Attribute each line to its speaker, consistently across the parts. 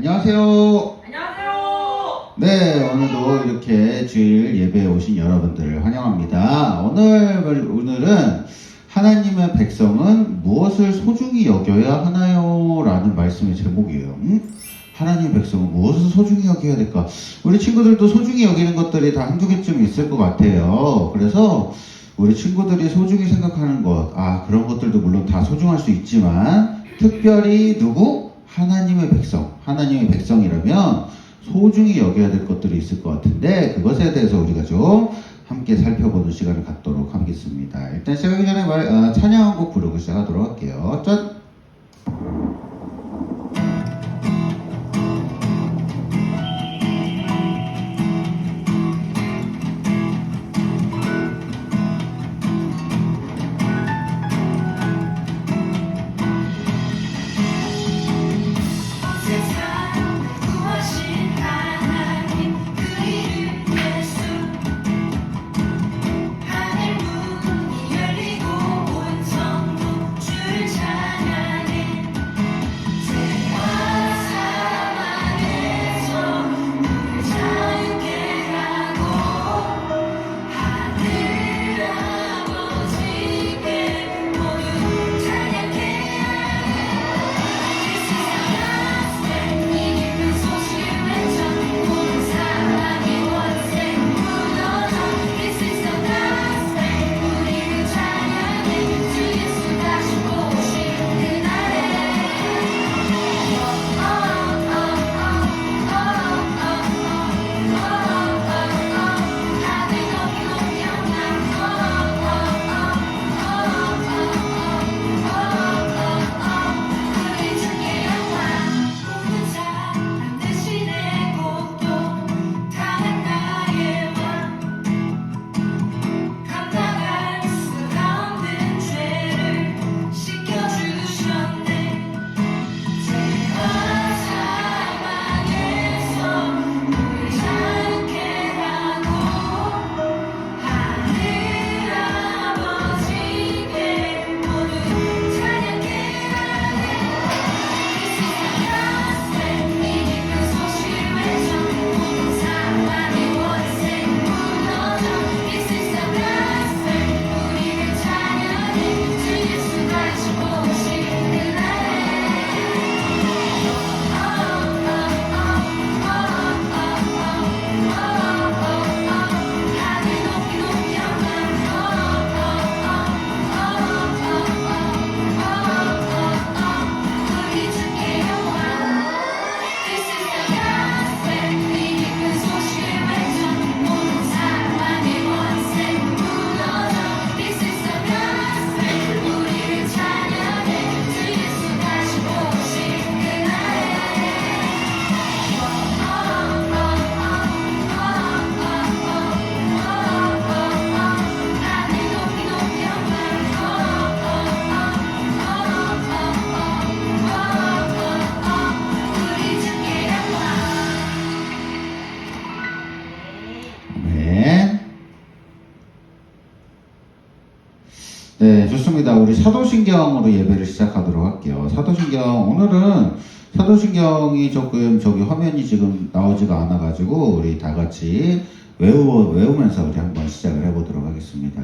Speaker 1: 안녕하세요.
Speaker 2: 안녕하세요.
Speaker 1: 네, 오늘도 이렇게 주일 예배에 오신 여러분들을 환영합니다. 오늘은 하나님의 백성은 무엇을 소중히 여겨야 하나요? 라는 말씀의 제목이에요. 하나님의 백성은 무엇을 소중히 여겨야 될까? 우리 친구들도 소중히 여기는 것들이 다 한두 개쯤 있을 것 같아요. 그래서 우리 친구들이 소중히 생각하는 것, 그런 것들도 물론 다 소중할 수 있지만 특별히 누구? 하나님의 백성. 하나님의 백성이라면 소중히 여겨야 될 것들이 있을 것 같은데 그것에 대해서 우리가 좀 함께 살펴보는 시간을 갖도록 하겠습니다. 일단 시작하기 전에 찬양 한 곡 부르고 시작하도록 할게요. 짠! 네, 좋습니다. 우리 사도신경으로 예배를 시작하도록 할게요. 오늘은 사도신경이 조금 화면이 지금 나오지가 않아가지고 우리 다 같이 외우면서 우리 한번 시작을 해보도록 하겠습니다.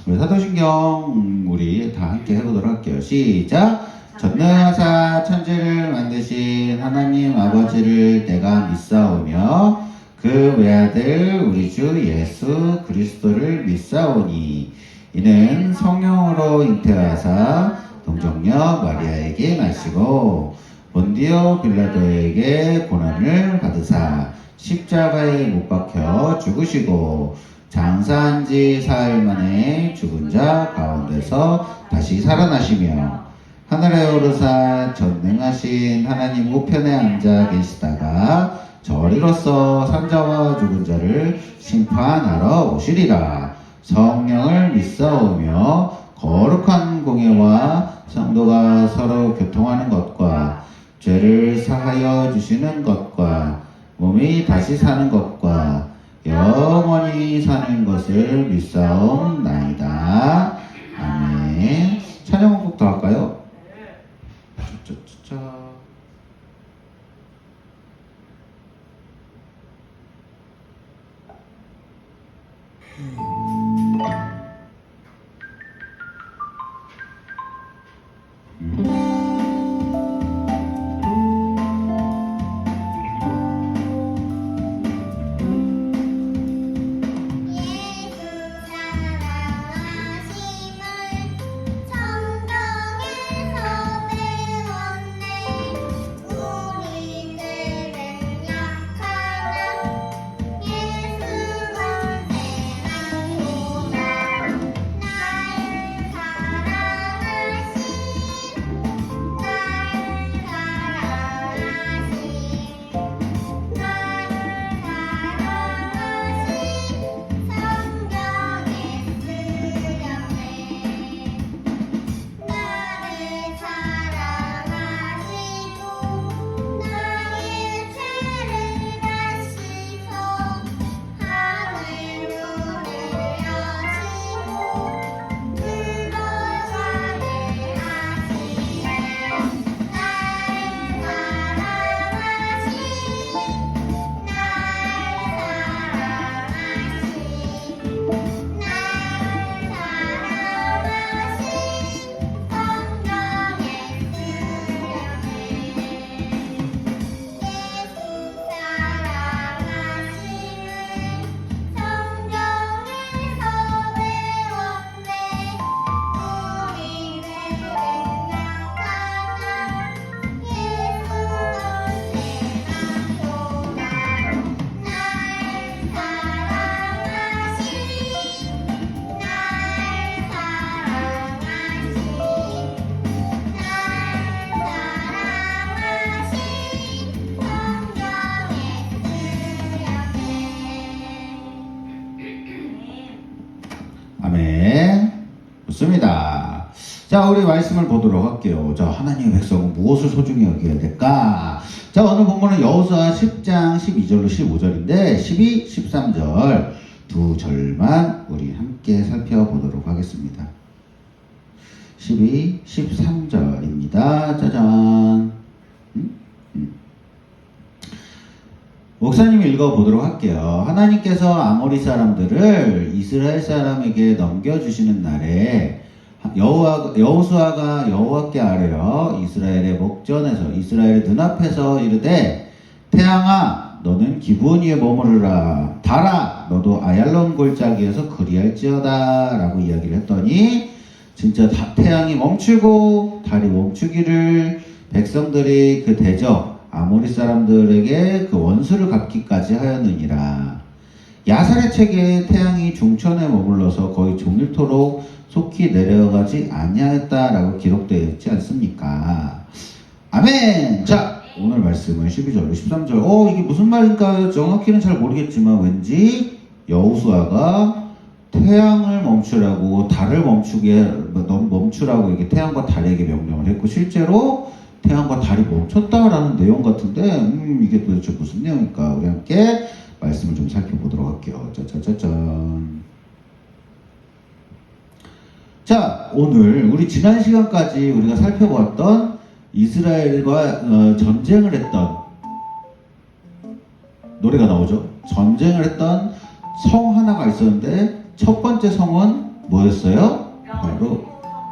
Speaker 1: 우리 사도신경 우리 다 함께 해보도록 할게요. 시작! 전능하사 천지를 만드신 하나님 아버지를 내가 믿사오며 그 외아들 우리 주 예수 그리스도를 믿사오니 이는 성령으로 잉태하사 동정녀 마리아에게 나시고 본디오 빌라도에게 고난을 받으사 십자가에 못 박혀 죽으시고 장사한 지 사흘 만에 죽은 자 가운데서 다시 살아나시며 하늘에 오르사 전능하신 하나님 우편에 앉아 계시다가 저리로서 산자와 죽은 자를 심판하러 오시리라. 성령을 믿사오며 거룩한 공예와 성도가 서로 교통하는 것과 죄를 사하여 주시는 것과 몸이 다시 사는 것과 영원히 사는 것을 믿사옵나이다. 아멘. 찬양 한 곡 더 할까요? 아멘. 좋습니다. 자, 우리 말씀을 보도록 할게요. 자, 하나님의 백성은 무엇을 소중히 여겨야 될까? 자, 오늘 본문은 여호수아 10장 12절로 15절인데 12, 13절 두 절만 우리 함께 살펴보도록 하겠습니다. 12, 13절입니다. 짜잔. 목사님 읽어보도록 할게요. 하나님께서 아모리 사람들을 이스라엘 사람에게 넘겨주시는 날에 여호수아가 여호와께 아뢰어 이스라엘의 목전에서 이스라엘의 눈앞에서 이르되 태양아 너는 기브온 위에 머무르라 달아 너도 아얄론 골짜기에서 그리할지어다 라고 이야기를 했더니 진짜 태양이 멈추고 달이 멈추기를 백성들이 그 대적 아모리 사람들에게 그 원수를 갚기까지 하였느니라. 야살의 책에 태양이 중천에 머물러서 거의 종일토록 속히 내려가지 아니하였다라고 기록되어 있지 않습니까? 아멘! 자, 오늘 말씀은 12절로 13절. 이게 무슨 말인가 정확히는 잘 모르겠지만 왠지 여호수아가 태양을 멈추라고 달을 멈추라고 이게 태양과 달에게 명령을 했고 실제로 태양과 달이 멈췄다라는 내용 같은데 이게 도대체 무슨 내용일까? 우리 함께 말씀을 좀 살펴보도록 할게요. 짜자자잔. 자, 오늘 우리 지난 시간까지 우리가 살펴보았던 이스라엘과 전쟁을 했던 노래가 나오죠. 전쟁을 했던 성 하나가 있었는데 첫 번째 성은 뭐였어요? 바로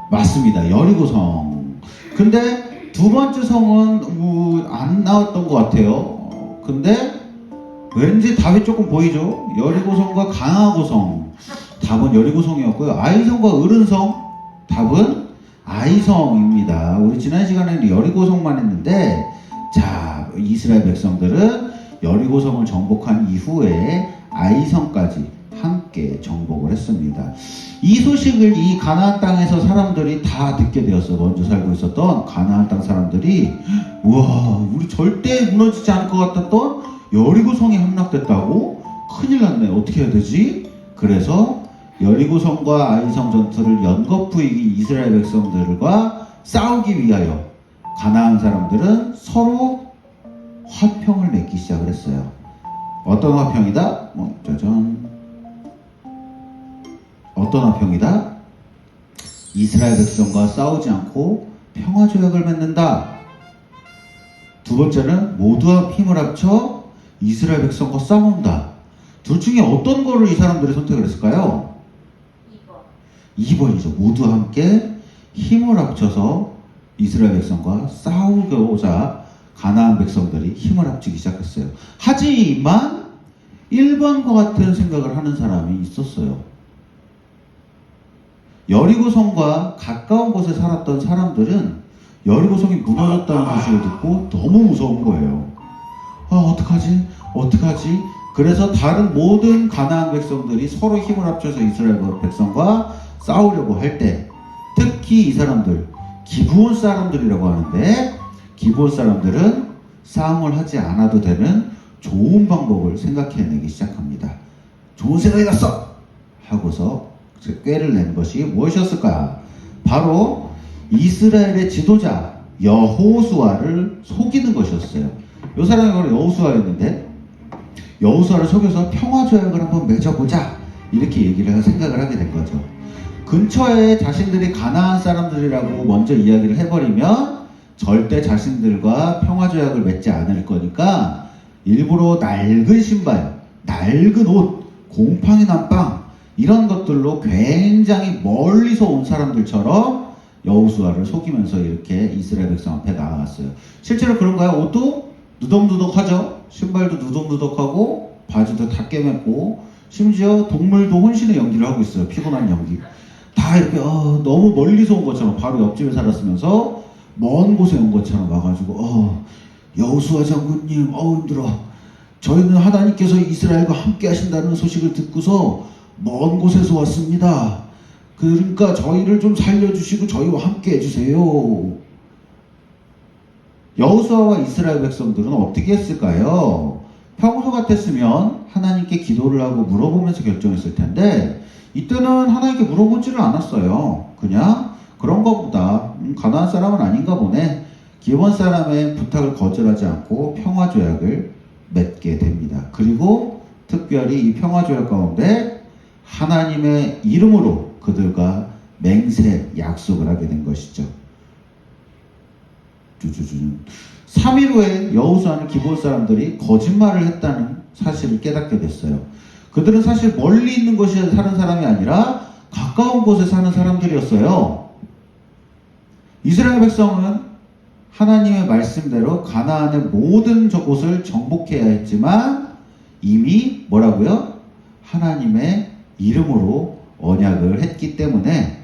Speaker 1: 맞습니다. 여리고성. 근데 두 번째 성은 안 나왔던 것 같아요. 근데 왠지 답이 조금 보이죠? 여리고성과 강하고성. 답은 여리고성이었고요. 아이성과 으른성. 답은 아이성입니다. 우리 지난 시간에는 여리고성만 했는데 자, 이스라엘 백성들은 여리고성을 정복한 이후에 아이성까지 함께 정복을 했습니다. 이 소식을 이 가나안 땅에서 사람들이 다 듣게 되었어. 먼저 살고 있었던 가나안 땅 사람들이 우와 우리 절대 무너지지 않을 것 같았던 여리고성이 함락됐다고? 큰일 났네. 어떻게 해야 되지? 그래서 여리고성과 아이성 전투를 연거푸 이긴 이스라엘 백성들과 싸우기 위하여 가나안 사람들은 서로 화평을 맺기 시작을 했어요. 어떤 화평이다? 짜잔. 어떤 화평이다? 이스라엘 백성과 싸우지 않고 평화조약을 맺는다. 두 번째는 모두와 힘을 합쳐 이스라엘 백성과 싸운다. 둘 중에 어떤 거를 이 사람들이 선택을 했을까요? 2번이죠. 모두 함께 힘을 합쳐서 이스라엘 백성과 싸우고자 가나안 백성들이 힘을 합치기 시작했어요. 하지만 1번과 같은 생각을 하는 사람이 있었어요. 여리고성과 가까운 곳에 살았던 사람들은 여리고성이 무너졌다는 소식을 듣고 너무 무서운 거예요. 어떡하지? 어떡하지? 그래서 다른 모든 가나안 백성들이 서로 힘을 합쳐서 이스라엘 백성과 싸우려고 할 때, 특히 이 사람들, 기브온 사람들이라고 하는데, 기브온 사람들은 싸움을 하지 않아도 되는 좋은 방법을 생각해내기 시작합니다. 좋은 생각이 났어! 하고서 꾀를 낸 것이 무엇이었을까? 바로 이스라엘의 지도자 여호수아를 속이는 것이었어요. 이 사람이 바로 여호수아였는데, 여호수아를 속여서 평화조약을 한번 맺어보자, 이렇게 생각을 하게 된 거죠. 근처에 자신들이 가나안 사람들이라고 먼저 이야기를 해버리면 절대 자신들과 평화조약을 맺지 않을 거니까 일부러 낡은 신발, 낡은 옷, 곰팡이 난 빵, 이런 것들로 굉장히 멀리서 온 사람들처럼 여호수아를 속이면서 이렇게 이스라엘 백성 앞에 나아갔어요. 실제로 그런가요? 옷도 누덕누덕하죠. 신발도 누덕누덕하고 바지도 다 깨맸고 심지어 동물도 혼신의 연기를 하고 있어요. 피곤한 연기. 다 이렇게 너무 멀리서 온 것처럼, 바로 옆집에 살았으면서 먼 곳에 온 것처럼 와가지고 여호수아 장군님 힘들어. 저희는 하나님께서 이스라엘과 함께 하신다는 소식을 듣고서 먼 곳에서 왔습니다. 그러니까 저희를 좀 살려주시고 저희와 함께 해주세요. 여호수아와 이스라엘 백성들은 어떻게 했을까요? 평소 같았으면 하나님께 기도를 하고 물어보면서 결정했을 텐데, 이때는 하나님께 물어보지를 않았어요. 그냥 그런 것보다 가나안 사람은 아닌가 보네. 기브온 사람의 부탁을 거절하지 않고 평화조약을 맺게 됩니다. 그리고 특별히 이 평화조약 가운데 하나님의 이름으로 그들과 맹세 약속을 하게 된 것이죠. 3일 후에 여호수아는 기브온 사람들이 거짓말을 했다는 사실을 깨닫게 됐어요. 그들은 사실 멀리 있는 곳에 사는 사람이 아니라 가까운 곳에 사는 사람들이었어요. 이스라엘 백성은 하나님의 말씀대로 가나안의 모든 저곳을 정복해야 했지만 이미 뭐라고요? 하나님의 이름으로 언약을 했기 때문에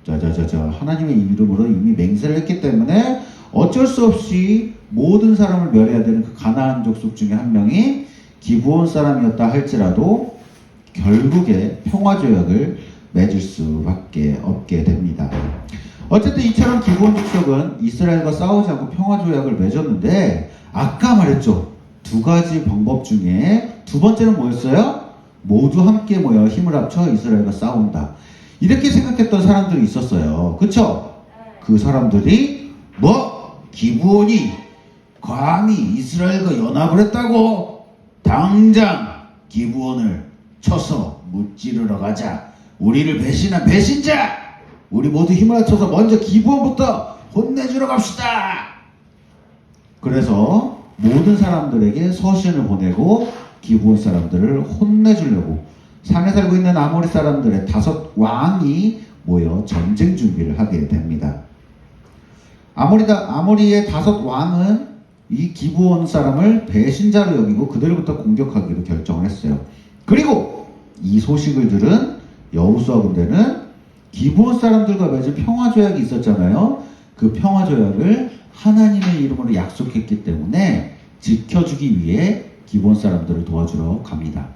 Speaker 1: 하나님의 이름으로 이미 맹세를 했기 때문에 어쩔 수 없이 모든 사람을 멸해야 되는 그 가나안 족속 중에 한 명이 기브온 사람이었다 할지라도 결국에 평화조약을 맺을 수밖에 없게 됩니다. 어쨌든 이처럼 기브온 족속은 이스라엘과 싸우지 않고 평화조약을 맺었는데, 아까 말했죠. 두 가지 방법 중에 두 번째는 뭐였어요? 모두 함께 모여 힘을 합쳐 이스라엘과 싸운다. 이렇게 생각했던 사람들이 있었어요. 그쵸? 그 사람들이 기브온이 감히 이스라엘과 연합을 했다고? 당장 기브온을 쳐서 무찌르러 가자. 우리를 배신한 배신자! 우리 모두 힘을 합쳐서 먼저 기브온부터 혼내주러 갑시다. 그래서 모든 사람들에게 서신을 보내고 기브온 사람들을 혼내주려고 산에 살고 있는 아모리 사람들의 5 왕이 모여 전쟁 준비를 하게 됩니다. 아모리의 5 왕은 이 기브온 사람을 배신자로 여기고 그들부터 공격하기로 결정을 했어요. 그리고 이 소식을 들은 여호수아 군대는 기브온 사람들과 맺은 평화조약이 있었잖아요. 그 평화조약을 하나님의 이름으로 약속했기 때문에 지켜주기 위해 기브온 사람들을 도와주러 갑니다.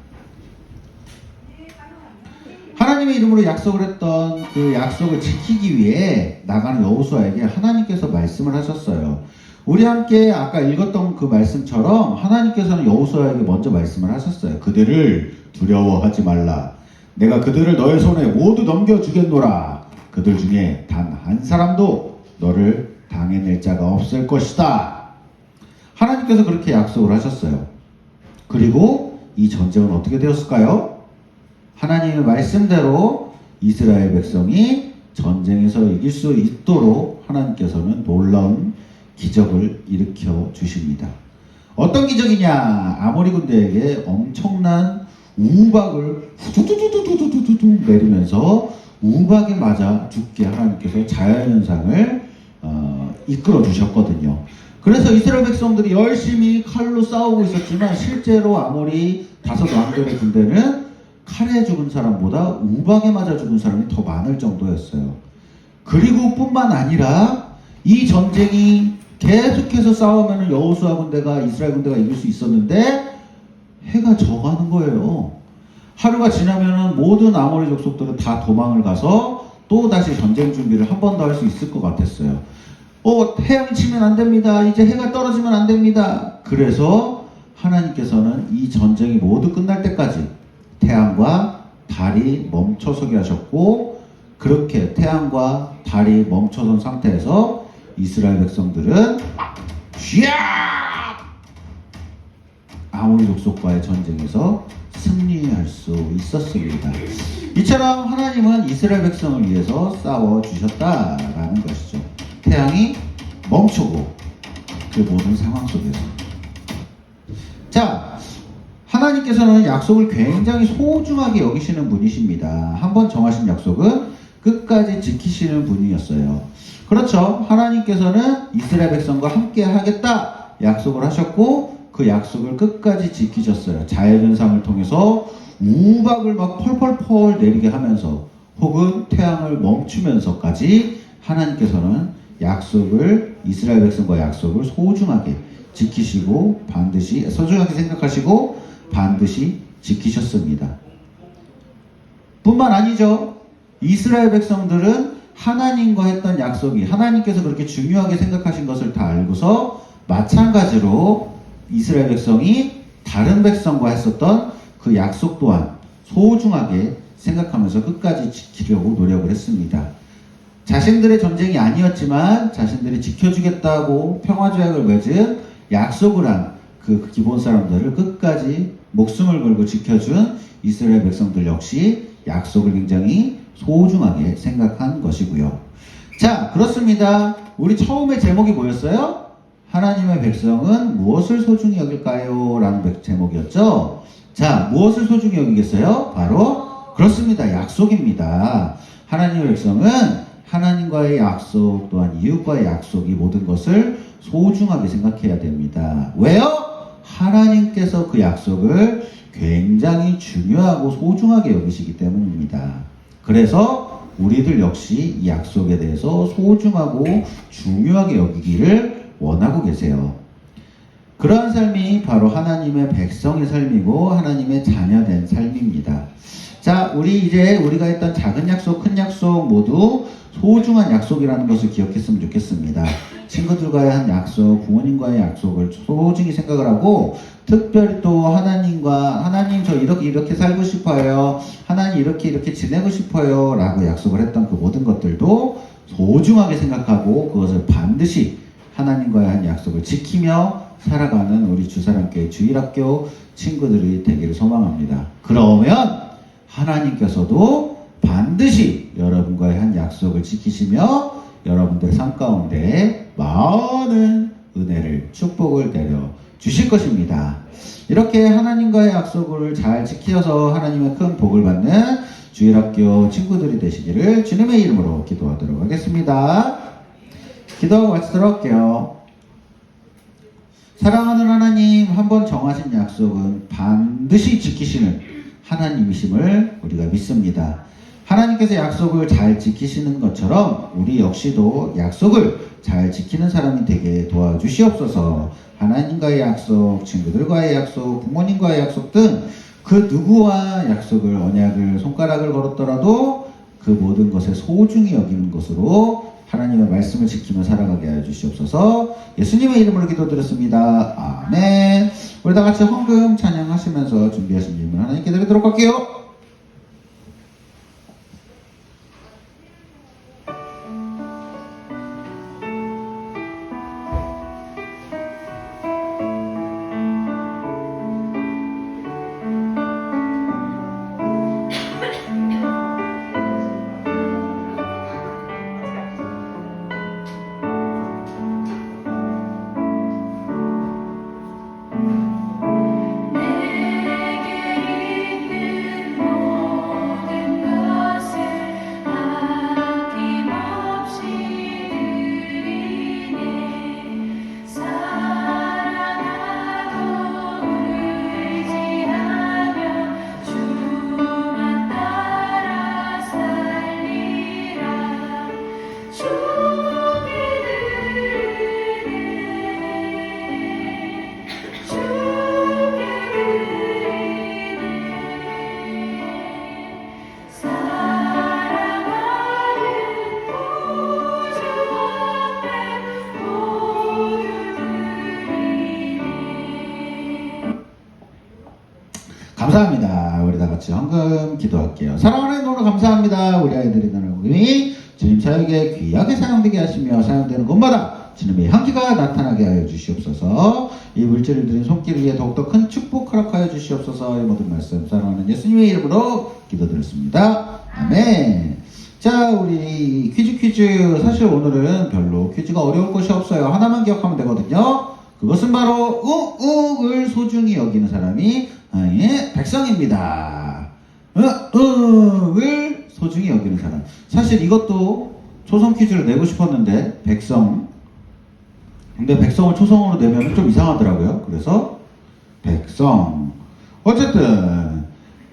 Speaker 1: 하나님의 이름으로 약속을 했던 그 약속을 지키기 위해 나가는 여호수아에게 하나님께서 말씀을 하셨어요. 우리 함께 아까 읽었던 그 말씀처럼 하나님께서는 여호수아에게 먼저 말씀을 하셨어요. 그들을 두려워하지 말라. 내가 그들을 너의 손에 모두 넘겨주겠노라. 그들 중에 단 한 사람도 너를 당해낼 자가 없을 것이다. 하나님께서 그렇게 약속을 하셨어요. 그리고 이 전쟁은 어떻게 되었을까요? 하나님의 말씀대로 이스라엘 백성이 전쟁에서 이길 수 있도록 하나님께서는 놀라운 기적을 일으켜 주십니다. 어떤 기적이냐? 아모리 군대에게 엄청난 우박을 후두두두두두두두 내리면서 우박에 맞아 죽게 하나님께서 자연현상을 이끌어 주셨거든요. 그래서 이스라엘 백성들이 열심히 칼로 싸우고 있었지만 실제로 아무리 다섯 왕들의 군대는 칼에 죽은 사람보다 우박에 맞아 죽은 사람이 더 많을 정도였어요. 그리고 뿐만 아니라 이 전쟁이 계속해서 싸우면 여호수아 군대가 이스라엘 군대가 이길 수 있었는데 해가 져가는 거예요. 하루가 지나면은 모든 아모리 족속들은 다 도망을 가서 또 다시 전쟁 준비를 한 번 더 할 수 있을 것 같았어요. 태양이 치면 안 됩니다. 이제 해가 떨어지면 안 됩니다. 그래서 하나님께서는 이 전쟁이 모두 끝날 때까지 태양과 달이 멈춰서게 하셨고, 그렇게 태양과 달이 멈춰선 상태에서 이스라엘 백성들은 쥐야! 아모리 족속과의 전쟁에서 승리할 수 있었습니다. 이처럼 하나님은 이스라엘 백성을 위해서 싸워주셨다라는 것이죠. 태양이 멈추고 그 모든 상황 속에서. 자, 하나님께서는 약속을 굉장히 소중하게 여기시는 분이십니다. 한번 정하신 약속은 끝까지 지키시는 분이었어요. 그렇죠. 하나님께서는 이스라엘 백성과 함께 하겠다 약속을 하셨고 그 약속을 끝까지 지키셨어요. 자연현상을 통해서 우박을 막 펄펄펄 내리게 하면서 혹은 태양을 멈추면서까지 하나님께서는 약속을, 이스라엘 백성과 약속을 소중하게 지키시고 반드시 소중하게 생각하시고 반드시 지키셨습니다. 뿐만 아니죠. 이스라엘 백성들은 하나님과 했던 약속이 하나님께서 그렇게 중요하게 생각하신 것을 다 알고서 마찬가지로 이스라엘 백성이 다른 백성과 했었던 그 약속 또한 소중하게 생각하면서 끝까지 지키려고 노력을 했습니다. 자신들의 전쟁이 아니었지만 자신들이 지켜주겠다고 평화조약을 맺은 약속을 한 그 기본 사람들을 끝까지 목숨을 걸고 지켜준 이스라엘 백성들 역시 약속을 굉장히 소중하게 생각한 것이고요. 자, 그렇습니다. 우리 처음에 제목이 뭐였어요? 하나님의 백성은 무엇을 소중히 여길까요? 라는 제목이었죠. 자, 무엇을 소중히 여기겠어요? 바로 그렇습니다. 약속입니다. 하나님의 백성은 하나님과의 약속 또한 이웃과의 약속이 모든 것을 소중하게 생각해야 됩니다. 왜요? 하나님께서 그 약속을 굉장히 중요하고 소중하게 여기시기 때문입니다. 그래서 우리들 역시 이 약속에 대해서 소중하고 중요하게 여기기를 원하고 계세요. 그러한 삶이 바로 하나님의 백성의 삶이고 하나님의 자녀된 삶입니다. 자, 우리가 했던 작은 약속, 큰 약속 모두 소중한 약속이라는 것을 기억했으면 좋겠습니다. 친구들과의 한 약속, 부모님과의 약속을 소중히 생각을 하고 특별히 또 하나님 저 이렇게 살고 싶어요. 하나님 이렇게 지내고 싶어요. 라고 약속을 했던 그 모든 것들도 소중하게 생각하고 그것을 반드시 하나님과의 한 약속을 지키며 살아가는 우리 주사랑교회 주일학교 친구들이 되기를 소망합니다. 그러면 하나님께서도 반드시 여러분과의 한 약속을 지키시며 여러분들의 삶 가운데 많은 은혜를, 축복을 내려 주실 것입니다. 이렇게 하나님과의 약속을 잘 지켜서 하나님의 큰 복을 받는 주일학교 친구들이 되시기를 주님의 이름으로 기도하도록 하겠습니다. 기도하고 마치도록 할게요. 사랑하는 하나님, 한번 정하신 약속은 반드시 지키시는 하나님이심을 우리가 믿습니다. 하나님께서 약속을 잘 지키시는 것처럼 우리 역시도 약속을 잘 지키는 사람이 되게 도와주시옵소서. 하나님과의 약속, 친구들과의 약속, 부모님과의 약속 등 그 누구와 약속을, 언약을, 손가락을 걸었더라도 그 모든 것에 소중히 여기는 것으로 하나님의 말씀을 지키며 살아가게 하여 주시옵소서. 예수님의 이름으로 기도드렸습니다. 아멘. 우리 다 같이 헌금 찬양하시면서 준비하신 질문 하나님께 드리도록 할게요. 감사합니다. 우리 다 같이 헌금 기도할게요. 사랑하는 오늘 감사합니다. 우리 아이들이 나누니 주님 사역에 귀하게 사용되게 하시며 사용되는 곳마다 주님의 향기가 나타나게 하여 주시옵소서. 이 물질을 드린 손길 위에 더욱더 큰 축복 허락하여 주시옵소서. 이 모든 말씀 사랑하는 예수님의 이름으로 기도드렸습니다. 아멘. 자, 우리 퀴즈. 사실 오늘은 별로 퀴즈가 어려울 것이 없어요. 하나만 기억하면 되거든요. 그것은 바로 을 소중히 여기는 사람이 하나님의 백성입니다. 을 소중히 여기는 사람. 사실 이것도 초성 퀴즈를 내고 싶었는데 백성. 근데 백성을 초성으로 내면 좀 이상하더라고요. 그래서 백성. 어쨌든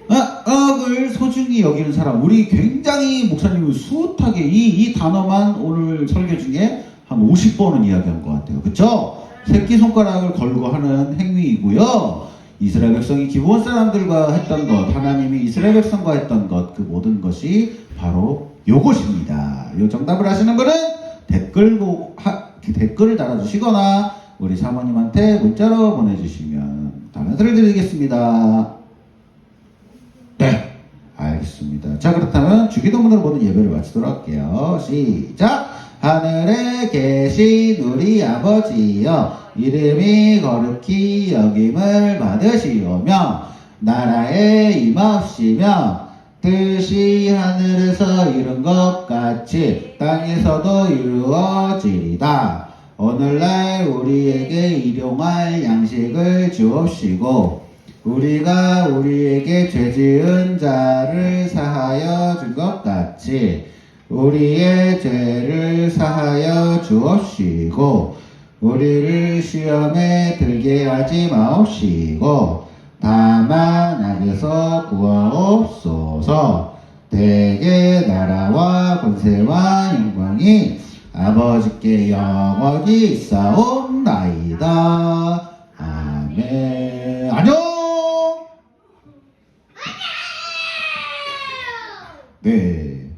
Speaker 1: 을 소중히 여기는 사람. 우리 굉장히 목사님이 수οτ하게 이 단어만 오늘 설교 중에 한 50번은 이야기한 것 같아요. 그쵸? 새끼손가락을 걸고 하는 행위이고요. 이스라엘 백성이 기브온 사람들과 했던 것, 하나님이 이스라엘 백성과 했던 것, 그 모든 것이 바로 요것입니다. 요 정답을 아시는 분은 댓글을 달아주시거나 우리 사모님한테 문자로 보내주시면 답변을 드리겠습니다. 네, 알겠습니다. 자, 그렇다면 주기도문으로 모든 예배를 마치도록 할게요. 시작! 하늘에 계신 우리 아버지여, 이름이 거룩히 여김을 받으시오며 나라에 임하옵시며 뜻이 하늘에서 이룬 것 같이 땅에서도 이루어지리다. 오늘날 우리에게 일용할 양식을 주옵시고 우리가 우리에게 죄지은 자를 사하여 준 것 같이 우리의 죄를 사하여 주옵시고 우리를 시험에 들게 하지 마옵시고 다만 악에서 구하옵소서. 대개 나라와 권세와 영광이 아버지께 영원히 있사옵나이다. 아멘. 안녕. 네.